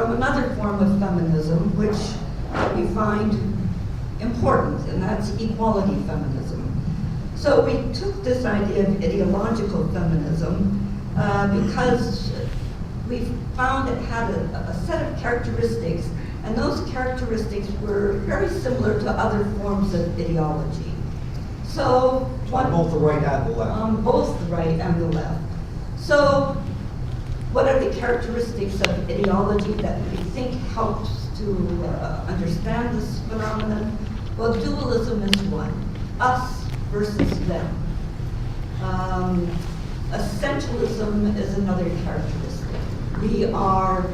from another form of feminism, which we find important, and that's equality feminism. So we took this idea of ideological feminism because we found it had a set of characteristics, and those characteristics were very similar to other forms of ideology. So on both the right and the left. On both the right and the left. So what are the characteristics of ideology that we think helps to understand this phenomenon? Well, dualism is one, us versus them. Essentialism is another characteristic. We are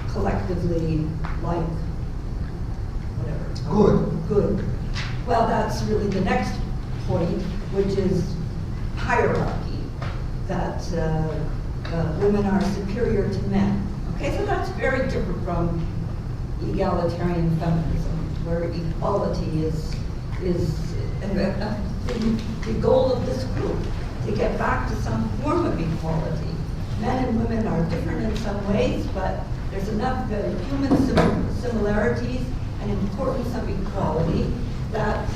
collectively like whatever. Good. Well, that's really the next point, which is hierarchy, that women are superior to men. Okay, so that's very different from egalitarian feminism, where equality is the goal of this group, to get back to some form of equality. Men and women are different in some ways, but there's enough human similarities and importance of equality that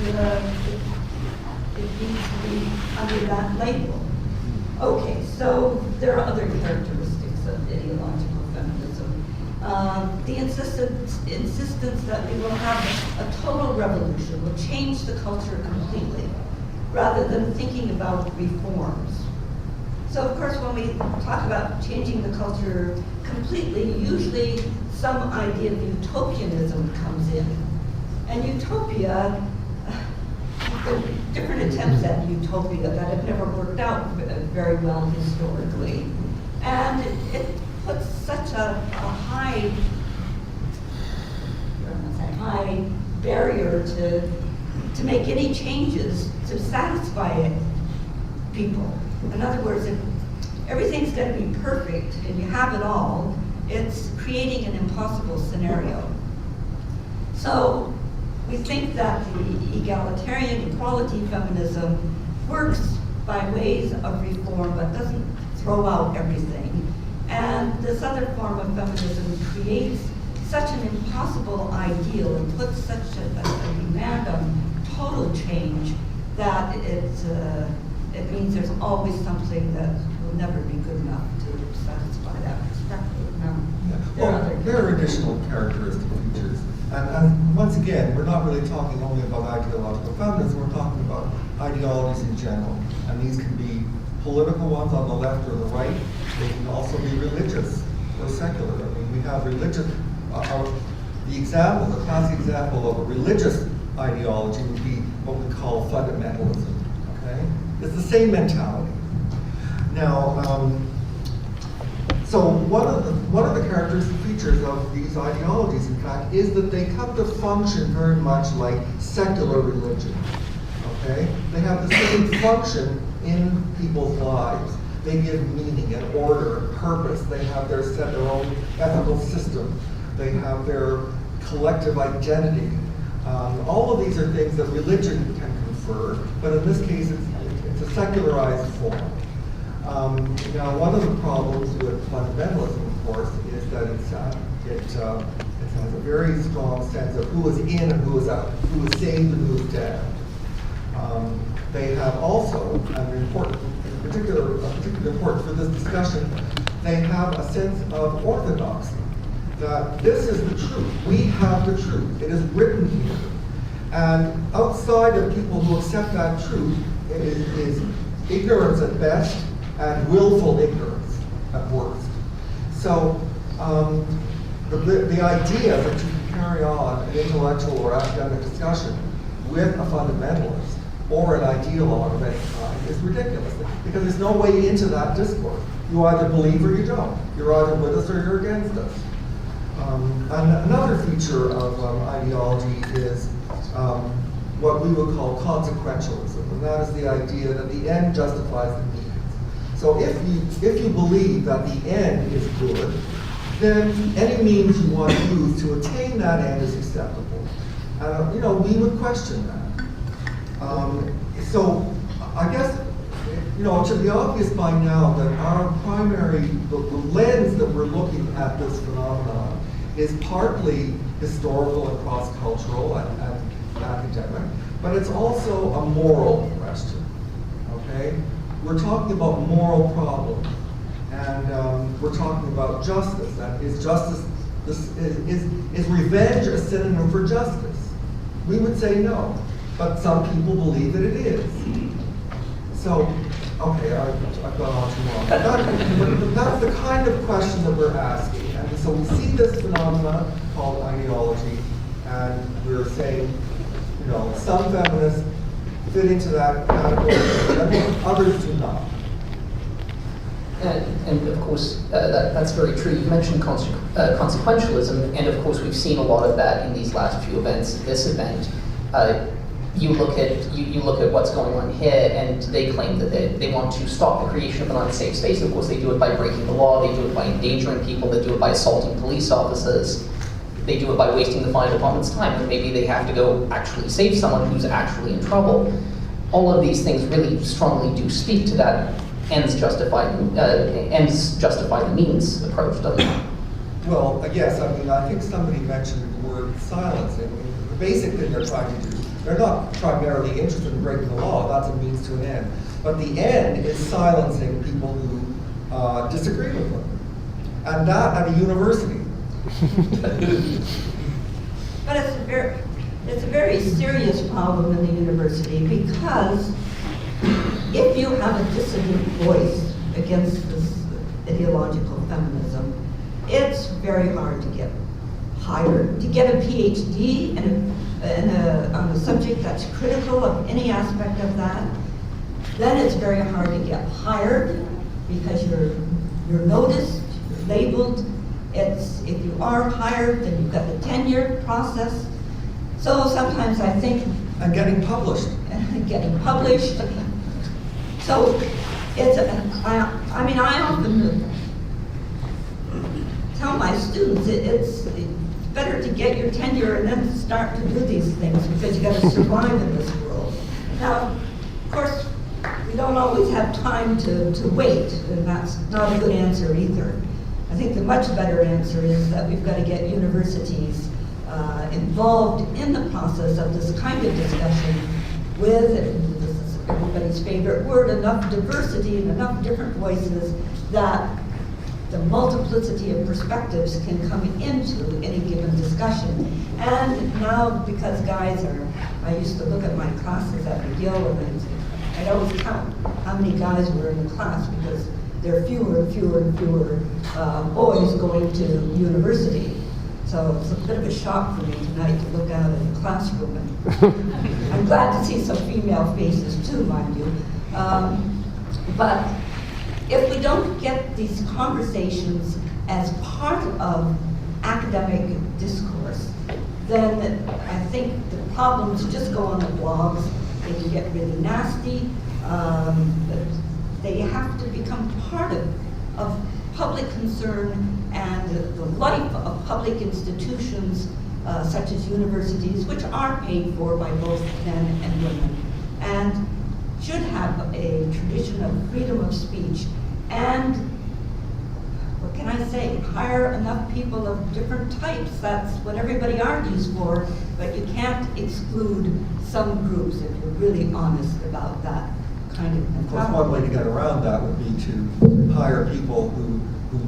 it needs to be under that label. Okay, so there are other characteristics of ideological feminism. The insistence that we will have a total revolution, will change the culture completely, rather than thinking about reforms. So of course, when we talk about changing the culture completely, usually some idea of utopianism comes in. And utopia, there are different attempts at utopia that have never worked out very well historically. And it puts such a high barrier to make any changes to satisfy people. In other words, if everything's going to be perfect and you have it all, it's creating an impossible scenario. So we think that the egalitarian equality feminism works by ways of reform, but doesn't throw out everything. And this other form of feminism creates such an impossible ideal and puts such a demand on total change that it means there's always something that will never be good enough to satisfy that perspective. Now, there are additional characteristic features. And once again, we're not really talking only about ideological feminism, we're talking about ideologies in general. And these can be political ones on the left or the right. They can also be religious or secular. I mean, we have religious, the classic example of a religious ideology would be what we call fundamentalism, okay? It's the same mentality. Now, so one of the characteristic features of these ideologies, in fact, is that they come to function very much like secular religion, okay? They have the same function in people's lives. They give meaning and order and purpose. They have their own ethical system. They have their collective identity. All of these are things that religion can confer, but in this case, it's a secularized form. Now, one of the problems with fundamentalism, of course, is that it has a very strong sense of who is in and who is out, who is saved and who is damned. They have also, and particularly important for this discussion, they have a sense of orthodoxy, that this is the truth. We have the truth. It is written here. And outside of people who accept that truth, it is ignorance at best and willful ignorance at worst. So the idea that you can carry on an intellectual or academic discussion with a fundamentalist or an ideologue of any kind is ridiculous, because there's no way into that discourse. You either believe or you don't. You're either with us or you're against us. And another feature of ideology is what we would call consequentialism, and that is the idea that the end justifies the means. So if you believe that the end is good, then any means you want to use to attain that end is acceptable. We would question that. So I guess it should be obvious by now that our primary, the lens that we're looking at this phenomenon is partly historical and cross-cultural and academic, but it's also a moral question, okay? We're talking about moral problems, and we're talking about justice. And is justice, is revenge a synonym for justice? We would say no, but some people believe that it is. So, okay, I've gone on too long. That's the kind of question that we're asking. And so we see this phenomenon called ideology, and we're saying, you know, some feminists fit into that category, and others do not. And of course, that's very true. You mentioned consequentialism, and of course we've seen a lot of that in these last few events. This event, you look at what's going on here, and they claim that they want to stop the creation of an unsafe space. Of course, they do it by breaking the law, they do it by endangering people, they do it by assaulting police officers, they do it by wasting the fire department's time, and maybe they have to go actually save someone who's actually in trouble. All of these things really strongly do speak to that ends justify the means approach, doesn't it? Well, yes, I mean, I think somebody mentioned the word silencing. I mean, the basic thing they're trying to do, they're not primarily interested in breaking the law, that's a means to an end. But the end is silencing people who disagree with them. And that at a university. But it's a very serious problem in the university, because if you have a dissident voice against this ideological feminism, it's very hard to get hired. To get a PhD on a subject that's critical of any aspect of that, then it's very hard to get hired, because you're noticed, you're labeled. If you are hired, then you've got the tenure process. So sometimes I think... And getting published. Getting published. So I mean, I often tell my students it's better to get your tenure and then start to do these things, because you got to survive in this world. Now, of course, we don't always have time to wait, and that's not a good answer either. I think the much better answer is that we've got to get universities involved in the process of this kind of discussion with, and this is everybody's favorite word, enough diversity and enough different voices that the multiplicity of perspectives can come into any given discussion. And now, because guys I used to look at my classes at McGill, and I'd always count how many guys were in the class, because there are fewer and fewer and fewer boys going to university. So it's a bit of a shock for me tonight to look out in the classroom. And I'm glad to see some female faces too, mind you. But if we don't get these conversations as part of academic discourse, then I think the problems just go on the blogs. They can get really nasty. They have to become part of public concern and the life of public institutions such as universities, which are paid for by both men and women, and should have a tradition of freedom of speech, and, what can I say, hire enough people of different types. That's what everybody argues for, but you can't exclude some groups if you're really honest about that kind of Of course, one way to get around that would be to hire people who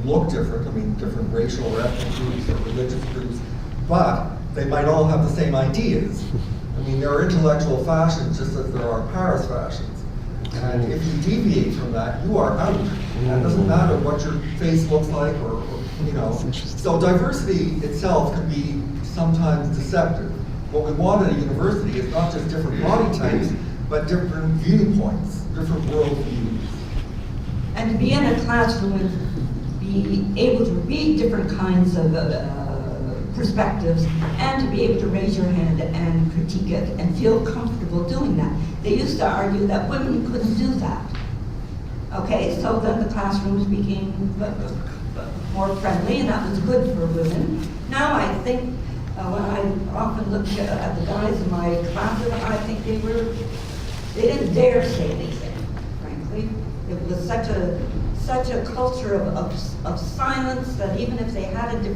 look different, I mean, different racial or ethnic groups or religious groups, but they might all have the same ideas. I mean, there are intellectual fashions just as there are Paris fashions. And if you deviate from that, you are out. And it doesn't matter what your face looks like or you know. So diversity itself can be sometimes deceptive. What we want at a university is not just different body types, but different viewpoints, different worldviews. And to be in a classroom and be able to read different kinds of perspectives, and to be able to raise your hand and critique it and feel comfortable doing that. They used to argue that women couldn't do that. Okay, so then the classrooms became more friendly, and that was good for women. Now I think, when I often look at the guys in my classes, I think they didn't dare say anything, frankly. It was such a culture of silence that even if they had a different